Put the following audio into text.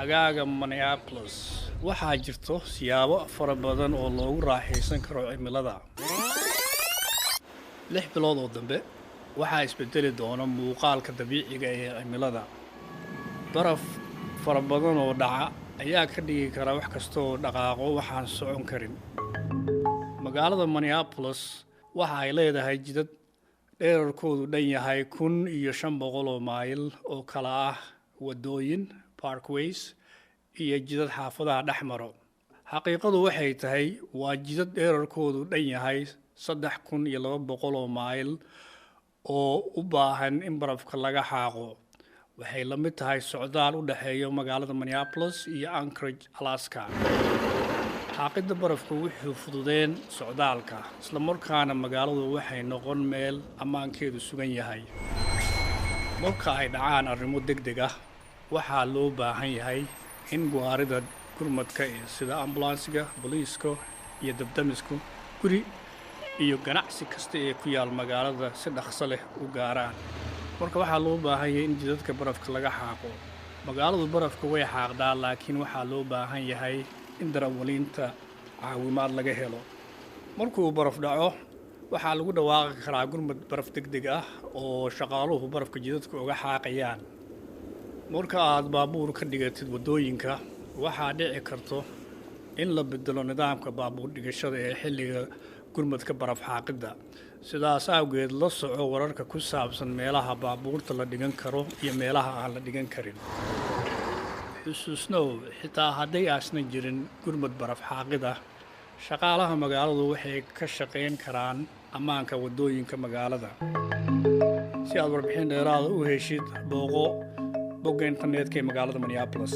Magaaga Minneapolis waxaa jirto siyaabo fara badan oo loogu raaxaysan karo cimilada. 6 bilood oo dambe waxaa isbedeli doona muuqaalka dabiiciga ee cimilada. Baraf fara badan oo dhaca ayaa ka dhigi kara wax kasta oo dhaqaaqo waxaan socon karin. Magaalada Minneapolis waxa ay leedahay jidad dhererkoodu dhan yahay 1,500 mayl oo kala ah wadooyin parkways iyo jidad xaafadaha dhex maro. Xaqiiqadu waxay tahay waa jidad dhererkoodu dhan yahay 3,200 mayl oo u baahan in barafka laga xaaqo. Waxay la mid tahay socdaal u dhaxeeya magaalada Minneapolis iyo Anchorage, Alaska. Xaaqidda barafku wuxuu fududeen socdaalka, isla markaana magaaladu waxay noqon meel ammaankeedu sugan yahay. Marka ay dhacaan arrimo degdeg ah, waxaa loo baahan yahay in gawaarida gurmadka sida ambulansiga, booliiska iyo dabdamisku guri iyo ganacsi kasta ee ku yaal magaalada si dhaqso leh u gaaraan. Marka waxaa loo baahan yahay in jidadka barafka laga xaaqo. Magaaladu barafka way xaaqdaa, laakiin waxaa loo baahan yahay in darawaliinta caawimaad laga helo. Markuu baraf dhaco, waxaa lagu dhawaaqi karaa gurmad baraf degdeg ah oo shaqaaluhu barafka jidadka uga xaaqayaan. Marka aad baabuur ka dhigatid wadooyinka, waxaa dhici karto in la bedelo nidaamka baabuur dhigashada ee xilliga gurmadka baraf xaaqidda. Sidaas awgeed la soco wararka ku saabsan meelaha baabuurta la dhigan karo iyo meelaha aan la dhigan karin. Xusuusnow, xitaa hadday aanay jirin gurmad baraf xaaqid ah, shaqaalaha magaaladu waxay ka shaqayn karaan ammaanka wadooyinka magaalada. Si aad warbixin dheeraad ah u heshid, booqo bogga internetka ee magaalada Minneapolis.